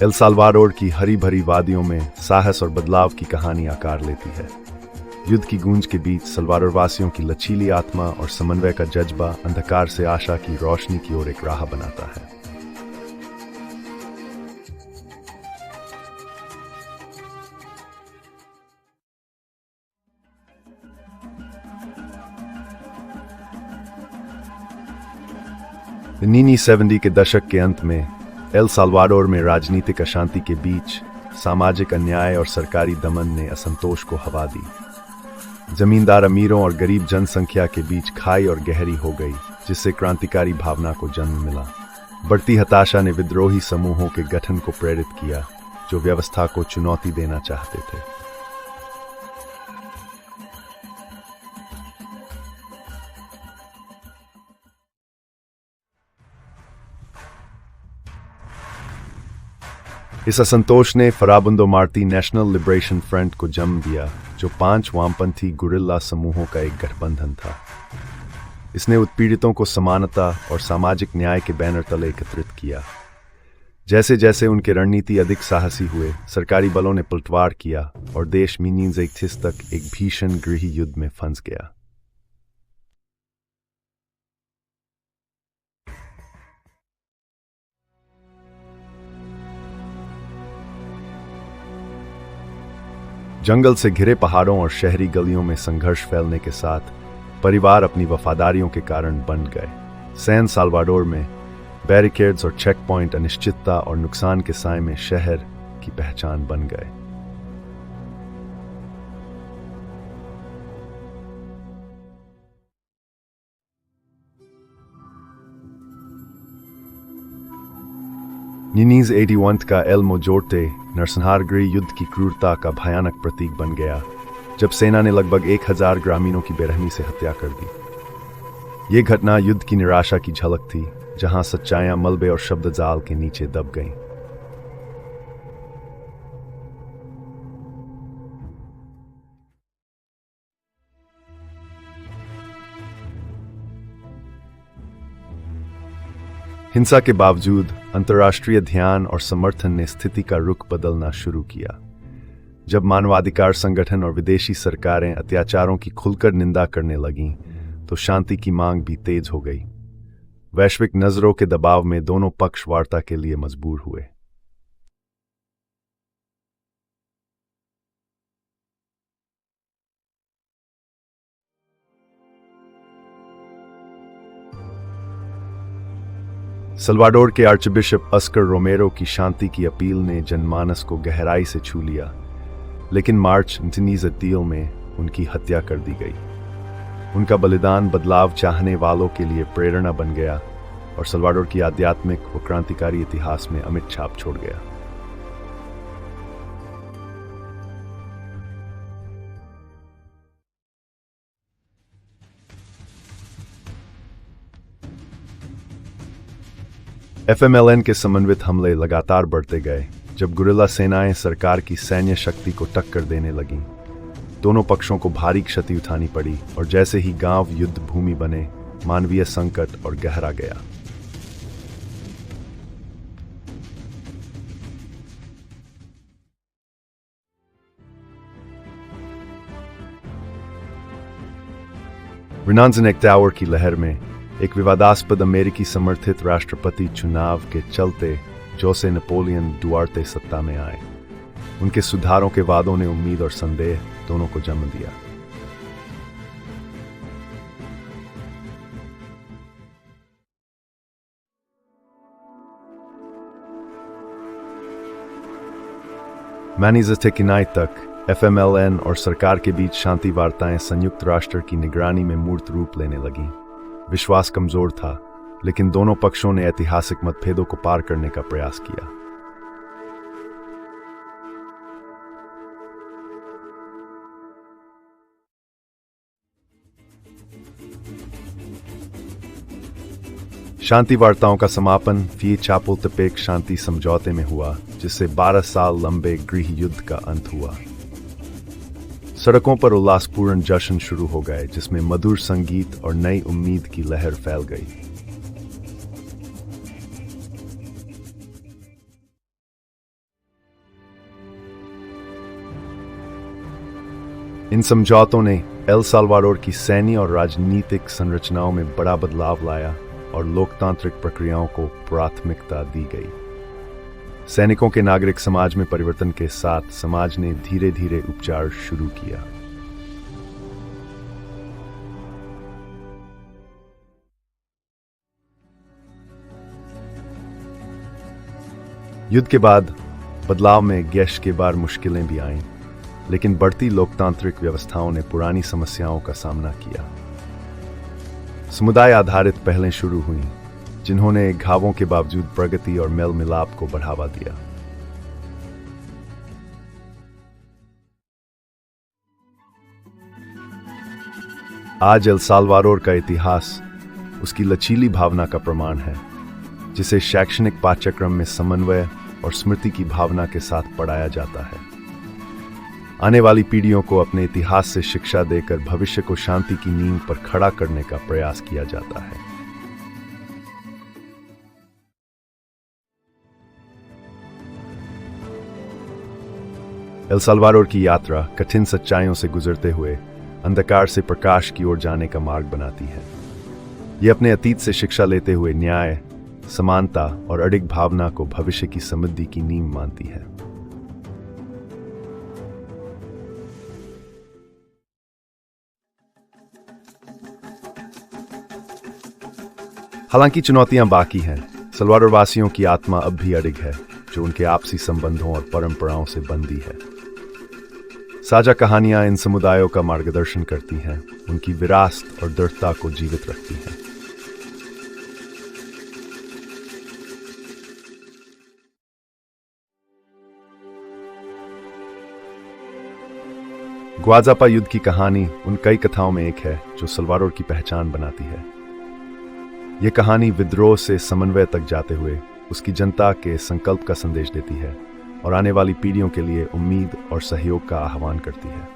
El Salvador की हरी भरी वादियों में साहस और बदलाव की कहानी आकार लेती है। युद्ध की गूंज के बीच सल्वाडोर वासियों की लचीली आत्मा और समन्वय का जज्बा अंधकार से आशा की रोशनी की ओर एक राह बनाता है। नीनी 70 के दशक के अंत में एल साल्वाडोर में राजनीतिक अशांति के बीच सामाजिक अन्याय और सरकारी दमन ने असंतोष को हवा दी। जमींदार अमीरों और गरीब जनसंख्या के बीच खाई और गहरी हो गई, जिससे क्रांतिकारी भावना को जन्म मिला। बढ़ती हताशा ने विद्रोही समूहों के गठन को प्रेरित किया, जो व्यवस्था को चुनौती देना चाहते थे। इस असंतोष ने फराबुंदो मार्टी नेशनल लिबरेशन फ्रंट को जन्म दिया, जो 5 वामपंथी गुरिल्ला समूहों का एक गठबंधन था। इसने उत्पीड़ितों को समानता और सामाजिक न्याय के बैनर तले एकत्रित किया। जैसे जैसे उनके रणनीति अधिक साहसी हुए, सरकारी बलों ने पलटवार किया और देश मीनीज तक एक भीषण गृह युद्ध में फंस गया। जंगल से घिरे पहाड़ों और शहरी गलियों में संघर्ष फैलने के साथ परिवार अपनी वफादारियों के कारण बंट गए। सैन साल्वाडोर में बैरिकेड्स और चेक पॉइंट अनिश्चितता और नुकसान के साए में शहर की पहचान बन गए। नीनीज 81 का एल मोजोर्टे नरसंहार गृह युद्ध की क्रूरता का भयानक प्रतीक बन गया, जब सेना ने लगभग 1000 ग्रामीणों की बेरहमी से हत्या कर दी। ये घटना युद्ध की निराशा की झलक थी, जहां सच्चाइयां मलबे और शब्दजाल के नीचे दब गईं। हिंसा के बावजूद अंतर्राष्ट्रीय ध्यान और समर्थन ने स्थिति का रुख बदलना शुरू किया। जब मानवाधिकार संगठन और विदेशी सरकारें अत्याचारों की खुलकर निंदा करने लगीं, तो शांति की मांग भी तेज हो गई। वैश्विक नजरों के दबाव में दोनों पक्ष वार्ता के लिए मजबूर हुए। सल्वाडोर के आर्चबिशप अस्कर रोमेरो की शांति की अपील ने जनमानस को गहराई से छू लिया, लेकिन मार्च 1930 में उनकी हत्या कर दी गई। उनका बलिदान बदलाव चाहने वालों के लिए प्रेरणा बन गया और सल्वाडोर की आध्यात्मिक व क्रांतिकारी इतिहास में अमिट छाप छोड़ गया। FMLN के समन्वित हमले लगातार बढ़ते गए। जब गुरिल्ला सेनाएं सरकार की सैन्य शक्ति को टक्कर देने लगीं, दोनों पक्षों को भारी क्षति उठानी पड़ी और जैसे ही गांव युद्ध भूमि बने, मानवीय संकट और गहरा गया। रिनांजनेक टावर की लहर में एक विवादास्पद अमेरिकी समर्थित राष्ट्रपति चुनाव के चलते जोसे नेपोलियन डुआर्टे सत्ता में आए। उनके सुधारों के वादों ने उम्मीद और संदेह दोनों को जन्म दिया। मैनीज़ तक FMLN और सरकार के बीच शांति वार्ताएं संयुक्त राष्ट्र की निगरानी में मूर्त रूप लेने लगीं। विश्वास कमजोर था, लेकिन दोनों पक्षों ने ऐतिहासिक मतभेदों को पार करने का प्रयास किया। शांति वार्ताओं का समापन फी चापुल्तपेक शांति समझौते में हुआ, जिससे 12 साल लंबे गृह युद्ध का अंत हुआ। सड़कों पर उल्लासपूर्ण जश्न शुरू हो गए, जिसमें मधुर संगीत और नई उम्मीद की लहर फैल गई। इन समझौतों ने एल साल्वाडोर की सैन्य और राजनीतिक संरचनाओं में बड़ा बदलाव लाया और लोकतांत्रिक प्रक्रियाओं को प्राथमिकता दी गई। सैनिकों के नागरिक समाज में परिवर्तन के साथ समाज ने धीरे धीरे उपचार शुरू किया। युद्ध के बाद बदलाव में गैश के बार मुश्किलें भी आईं, लेकिन बढ़ती लोकतांत्रिक व्यवस्थाओं ने पुरानी समस्याओं का सामना किया। समुदाय आधारित पहलें शुरू हुईं, जिन्होंने घावों के बावजूद प्रगति और मेल मिलाप को बढ़ावा दिया। आज एल साल्वाडोर का इतिहास उसकी लचीली भावना का प्रमाण है, जिसे शैक्षणिक पाठ्यक्रम में समन्वय और स्मृति की भावना के साथ पढ़ाया जाता है। आने वाली पीढ़ियों को अपने इतिहास से शिक्षा देकर भविष्य को शांति की नींव पर खड़ा करने का प्रयास किया जाता है। एल साल्वाडोर की यात्रा कठिन सच्चाइयों से गुजरते हुए अंधकार से प्रकाश की ओर जाने का मार्ग बनाती है। ये अपने अतीत से शिक्षा लेते हुए न्याय, समानता और अडिग भावना को भविष्य की समृद्धि की नींव मानती है। हालांकि चुनौतियां बाकी हैं, साल्वाडोर वासियों की आत्मा अब भी अडिग है, जो उनके आपसी संबंधों और परंपराओं से बंधी है। साझा कहानियां इन समुदायों का मार्गदर्शन करती हैं, उनकी विरासत और दृढ़ता को जीवित रखती हैं। ग्वाजापा युद्ध की कहानी उन कई कथाओं में एक है जो साल्वाडोर की पहचान बनाती है। यह कहानी विद्रोह से समन्वय तक जाते हुए उसकी जनता के संकल्प का संदेश देती है और आने वाली पीढ़ियों के लिए उम्मीद और सहयोग का आह्वान करती है।